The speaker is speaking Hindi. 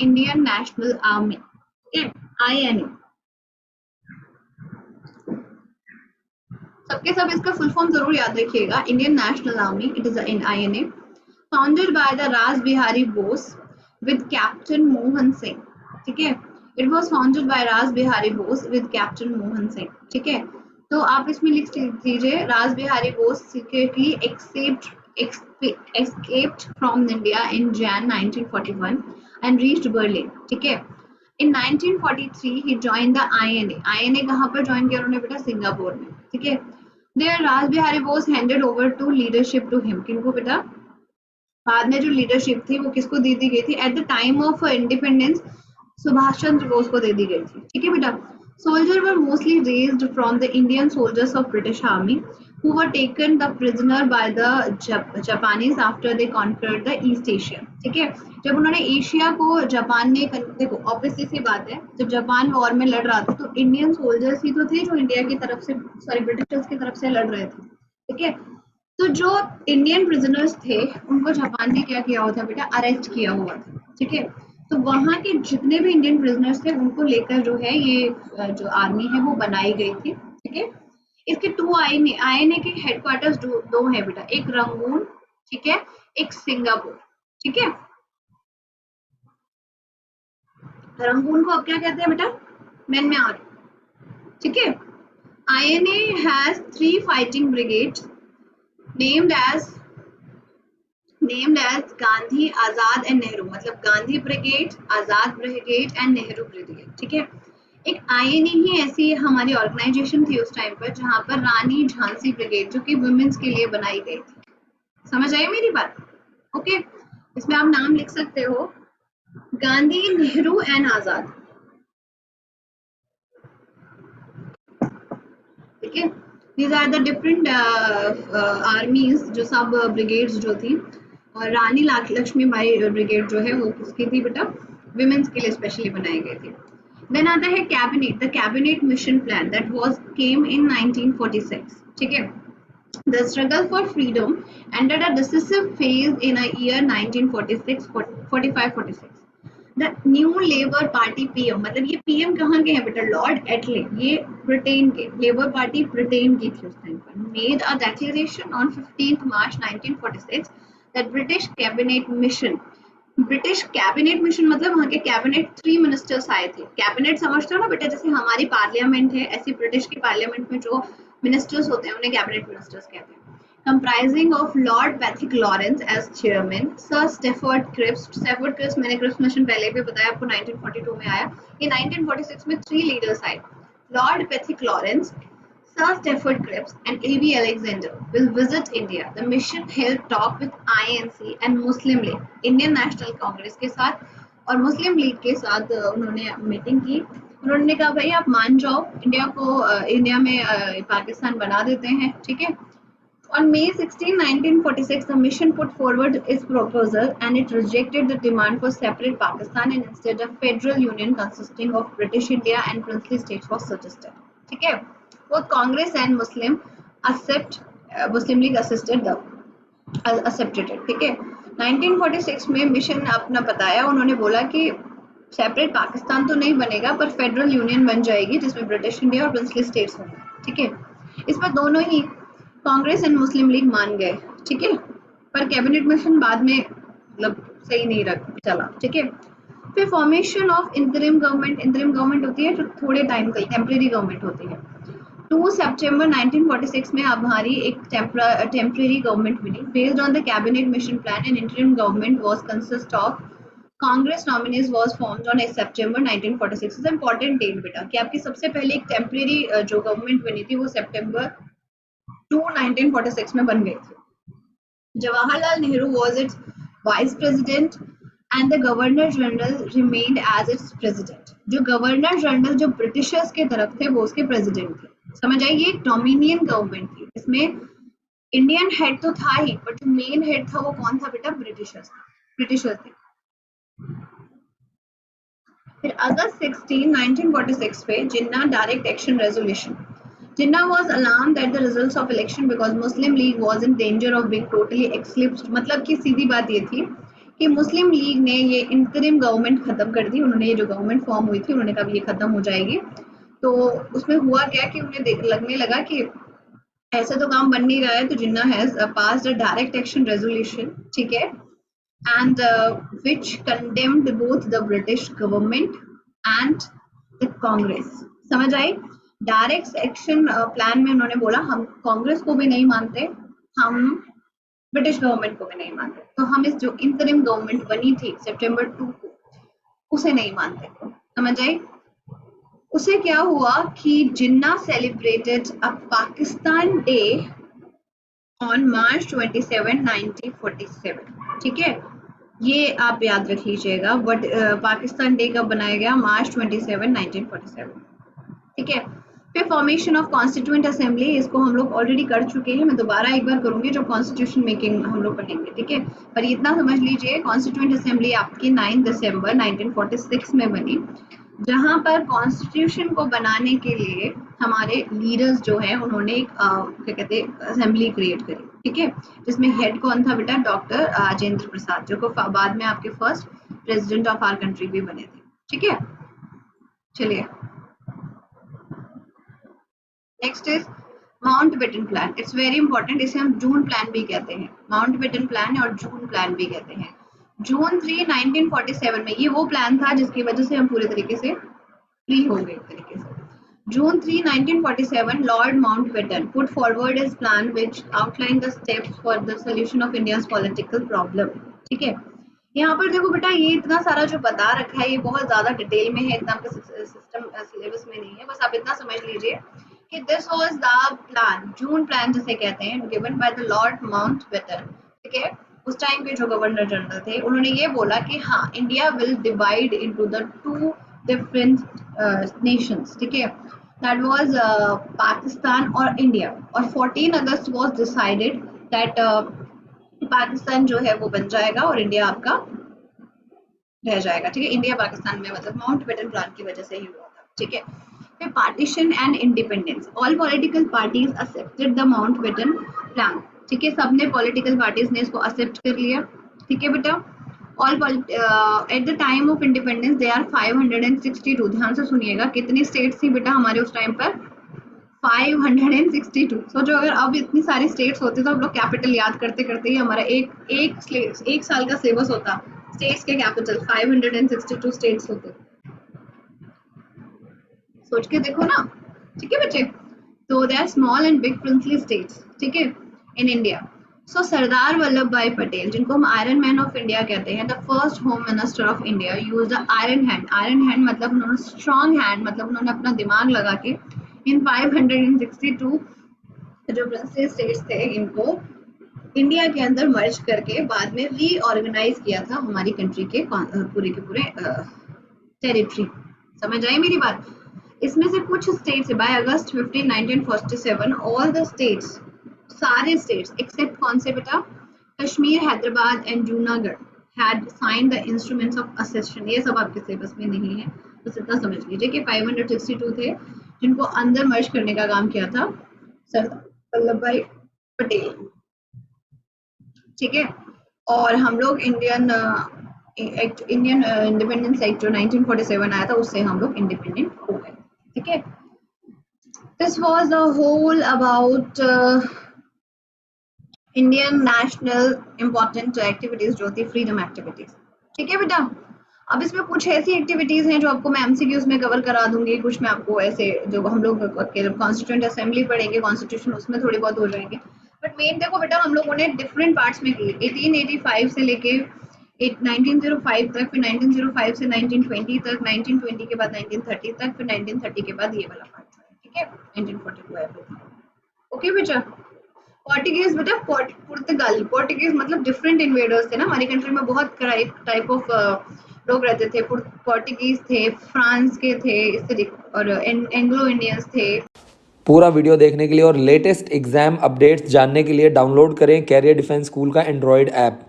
इंडियन नेशनल आर्मी, ठीक है, INA। सबके सब इसका फुल फॉर्म जरूर याद रखिएगा, Indian national army, it is in INA, founded by the रास बिहारी बोस विद कैप्टन मोहन सिंह, ठीक है, इट वाज फाउंडेड बाय रास बिहारी बोस विद कैप्टन मोहन सिंह, ठीक है। तो आप इसमें लिख दीजिए रास Bihari Bose secretly escaped from India in Jan 1941 and reached Berlin, ठीक है। In 1943 he joined the INA। INA कहाँ पर ज्वाइन किया उन्होंने बेटा? सिंगापुर में, ठीक है। There रास Bihari Bose handed over to leadership to him। किनको बेटा? बाद में जो लीडरशिप थी वो किसको दे दी गई थी? At the time of independence Subhash Chandra Bose को दे दी गई थी, ठीक है बेटा। Soldiers were mostly raised from the Indian soldiers of British Army who were taken the prisoner by the Japanese after they conquered the East Asia, ठीक है। जब उन्होंने एशिया को जापान ने, देखो ऑब्वियसली सी बात है, जब जापान वॉर में लड़ रहा था तो इंडियन सोल्जर्स ही तो थे जो इंडिया की तरफ से, सॉरी ब्रिटिशर्स की तरफ से लड़ रहे थे, ठीक है। तो जो इंडियन प्रिजनर्स थे उनको जापान ने क्या किया हुआ था बेटा? अरेस्ट किया हुआ था, ठीक है। तो वहां के जितने भी इंडियन प्रिजनर्स थे उनको लेकर जो है ये जो आर्मी है वो बनाई गई थी, ठीक है। इसके 2 INA के हेडक्वार्टर्स दो है बेटा, एक रंगून, ठीक है, एक सिंगापुर, ठीक है। रंगून को अब क्या कहते हैं बेटा? म्यांमार, ठीक है। INA has 3 fighting brigades named as Gandhi, Azad and Nehru, मतलब Gandhi brigade, Azad brigade and Nehru brigade, ठीक है। एक INA ही ऐसी हमारी ऑर्गेनाइजेशन थी उस टाइम पर जहां पर रानी झांसी ब्रिगेड जो कि वुमेन्स के लिए बनाई गई थी। समझ आई मेरी बात? ओके, इसमें आप नाम लिख सकते हो, गांधी, नेहरू एंड आजाद, ठीक है। These are the different armies, जो सब ब्रिगेड्स जो थी, और रानी लक्ष्मीबाई ब्रिगेड जो है वो किसकी थी बेटा? विमेंस के लिए स्पेशली बनाई गई थी। देन आता है cabinet, the cabinet mission plan that was came in 1946, ठीक है। The struggle for freedom entered a decisive phase in a year 1946, 45-46। The new labour party PM, मतलब ये PM कहाँ के हैं बेटा? लॉर्ड एटले, ये ब्रिटेन के, लेबर पार्टी ब्रिटेन की थी उस टाइम पर, made a declaration on 15 March 1946 that British cabinet mission, British cabinet mission मतलब वहाँ के कैबिनेट 3 मिनिस्टर्स आए थे। कैबिनेट समझते हो ना बेटा, जैसे हमारी पार्लियामेंट है ऐसी ब्रिटिश की पार्लियामेंट में जो मिनिस्टर्स होते हैं उन्हें कैबिनेट मिनिस्टर्स कहते हैं। comprising of Lord Patrick Lawrence as chairman, Sir Stafford Cripps, Stafford Cripps मैंने क्रिप्स मिशन पहले भी बताया आपको, 1942 में आया, ये 1946 में 3 लीडर्स आए, Lord Patrick Lawrence, Sir Stafford Cripps and A.B. Alexander will visit India. The mission held talk with INC and Muslim League, Indian National Congress के साथ और मुस्लिम लीग के साथ उन्होंने मीटिंग की। उन्होंने कहा भाई आप मान जाओ, इंडिया को इंडिया में पाकिस्तान बना देते हैं, ठीक है। On May 16, 1946, the mission put forward its proposal and it rejected the demand for separate Pakistan and instead a federal union consisting of British India and princely states was suggested. ठीक है, both Congress and Muslim League accepted it, ठीक है। 1946 में मिशन ने अपना बताया, उन्होंने बोला कि सेपरेट पाकिस्तान तो नहीं बनेगा पर फेडरल यूनियन बन जाएगी जिसमें ब्रिटिश इंडिया और प्रिंसली स्टेट्स होंगे, ठीक है। इसमें दोनों ही कांग्रेस एंड मुस्लिम लीग मान गए, ठीक है, पर कैबिनेट मिशन बाद में मतलब सही नहीं चला, ठीक है। फिर फॉर्मेशन ऑफ इंटरिम गवर्नमेंट होती है जो थोड़े टाइम के लिए, टेम्परेरी गवर्नमेंट होती है। 2 सितंबर 1946 में हमारी एक टेम्परेरी गवर्नमेंट मिली based on the cabinet mission plan and interim government was consist of Congress nominees was formed on 8 September 1946। Is important date बेटा कि आपकी सबसे पहले एक टेम्परेरी जो गवर्नमेंट बनी थी वो सितंबर 2, 1946 में बन गई थी। Jawaharlal Nehru was its vice president and the governor general remained as its president। जो गवर्नर जनरल जो ब्रिटिशर्स के तरफ थे वो उसके प्रेसिडेंट थे। समझ आई, ये डोमिनियन गवर्नमेंट थी, इसमें इंडियन हेड तो था ही बट जो मेन हेड था वो कौन था बेटा? ब्रिटिशर्स थे। फिर अगस्त 16, 1946 पे Jinnah direct action resolution, Jinnah was alarmed at the results of election because Muslim League was in danger of being totally eclipsed। मतलब कि सीधी बात ये थी कि मुस्लिम लीग ने ये इंटरिम गवर्नमेंट खत्म कर दी। उन्होंने ये जो गवर्नमेंट फॉर्म हुई थी उन्होंने कहा ये खत्म हो जाएगी। तो उसमें हुआ क्या कि उन्हें लगने लगा कि ऐसे तो काम बन नहीं रहा है, तो Jinnah has passed a direct action resolution, ठीक है, and which condemned both the British government and the Congress। समझ आई? डायरेक्ट एक्शन प्लान में उन्होंने बोला हम कांग्रेस को भी नहीं मानते, हम ब्रिटिश गवर्नमेंट को भी नहीं मानते, तो हम इस जो इंटरिम गवर्नमेंट बनी थी सितंबर 2 को उसे नहीं मानते। समझ आई? उसे क्या हुआ कि Jinnah celebrated a Pakistan day on March 27, 1947, ठीक है, ये आप याद रख लीजिएगा। बट पाकिस्तान डे कब बनाया गया? मार्च 27, 1947, ठीक है। फिर फॉर्मेशन ऑफ कॉन्स्टिट्यूएंट असेंबली, इसको हम लोग ऑलरेडी कर चुके हैं, मैं दोबारा एक बार करूंगी जो कॉन्स्टिट्यूशन मेकिंग हम लोग पढ़ेंगे, ठीक है। पर इतना समझ लीजिए कॉन्स्टिट्यूएंट असेंबली आपकी 9 दिसंबर 1946 में बनी, जहां पर कॉन्स्टिट्यूशन को बनाने के लिए हमारे लीडर्स जो है उन्होंने एक क्या कहते हैं असेंबली क्रिएट करी, ठीक है, जिसमें हेड कौन था बेटा? डॉक्टर राजेंद्र प्रसाद, जो को बाद में आपके first president of our country भी बने थे, ठीक है। चलिए next is Mountbatten plan. Its very important, इसे हम जून प्लान भी कहते हैं, माउंटबेटन प्लान और जून प्लान भी कहते हैं। जून 3, 1947 में ये वो प्लान था जिसकी वजह से हम पूरे तरीके से फ्री हो गए तरीके से। June 3, 1947, Lord Mountbatten put forward his plan which outlined the steps for the solution of India's political problem। ठीक है, यहाँ पर देखो बेटा ये इतना सारा जो बता रखा है ये बहुत ज्यादा डिटेल में है, इतना आपके सिस्टम सिलेबस में नहीं है, बस आप इतना समझ लीजिए कि this was the plan, June plan जिसे कहते हैं, given by the Lord Mountbatten, ठीक है। उस टाइम के जो गवर्नर जनरल थे उन्होंने ये बोला कि हाँ India will divide into the 2 different Nations, ठीक है, दैट वाज पाकिस्तान और इंडिया। और 14 August was decided that Pakistan जो है वो बन जाएगा और इंडिया आपका रह जाएगा, ठीक है। इंडिया पाकिस्तान में मतलब माउंटबेटन प्लान की वजह से ही हुआ था, ठीक है। फिर partition and independence, all political parties accepted the Mountbatten plan, ठीक है, सबने पॉलिटिकल पार्टीज ने इसको एक्सेप्ट कर लिया, ठीक है बेटा। All at the time of independence they are 562, ध्यान से सुनिएगा, कितनी स्टेट्स थी बेटा हमारे उस टाइम पर? 562। सोचो अगर अब इतनी सारी स्टेट्स होती तो हम लोग कैपिटल याद करते करते ही हमारा एक साल का सिलेबस होता, स्टेट्स के कैपिटल 562 स्टेट्स होते। सोच के देखो ना, ठीक है बच्चे। तो they are small and big princely states, ठीक है, इन इंडिया। सो सरदार वल्लभ भाई पटेल, जिनको हम आयरन मैन ऑफ इंडिया कहते हैं, the first home minister of India, use the iron hand. Iron hand मतलब उन्होंने स्ट्रॉन्ग हैंड, मतलब उन्होंने अपना दिमाग लगा के इन 562 जो प्रिंसली स्टेट्स थे इनको इंडिया के अंदर मर्ज करके बाद में रीऑर्गेनाइज किया था हमारी कंट्री के पूरे के पूरे टेरिटरी। समझ आई मेरी बात? इसमें से कुछ states by August 15, 1947 all the states, सारे स्टेट्स एक्सेप्ट कौन से बेटा? Kashmir, Hyderabad and Junagadh had signed the instruments of accession. ये सब आपके सिलेबस में नहीं है, बस इतना समझ लीजिए कि 562 थे जिनको अंदर मर्ज करने का काम किया था सरदार वल्लभ भाई पटेल, ठीक है। और हम लोग इंडियन इंडिपेंडेंस एक्ट जो 1947 आया था उससे हम लोग इंडिपेंडेंट हो गए, ठीक है। This was the whole about Indian national important activities जो थी फ्रीडम एक्टिविटीज, ठीक है बेटा। अब इसमें कुछ ऐसी एक्टिविटीज हैं जो आपको मैं एमसीक्यूज में कवर करा दूंगी, कुछ मैं आपको ऐसे जो हम लोग कॉन्स्टिट्यूएंट असेंबली पढ़ेंगे कॉन्स्टिट्यूशन उसमें थोड़ी बहुत हो जाएंगे, बट मेन देखो बेटा हम लोगों ने डिफरेंट पार्ट्स में की, 1885 से लेके 1905 तक, फिर 1905 से 1920 तक, 1920 के बाद 1930 तक, फिर 1930 के बाद ये वाला पार्ट, ठीक है, 1942 एवरीथिंग, ओके बेटा। पोर्टुगीज बेटा, पुर्तगाली, पोर्टुगीज मतलब डिफरेंट इन्वेडर्स थे ना हमारी कंट्री में, बहुत टाइप ऑफ लोग रहते थे। पोर्टुगीज थे, फ्रांस के थे, इस तरीके, और एंग्लो इंडियंस थे। पूरा वीडियो देखने के लिए और लेटेस्ट एग्जाम अपडेट्स जानने के लिए डाउनलोड करें कैरियर डिफेंस स्कूल का एंड्रॉयड ऐप।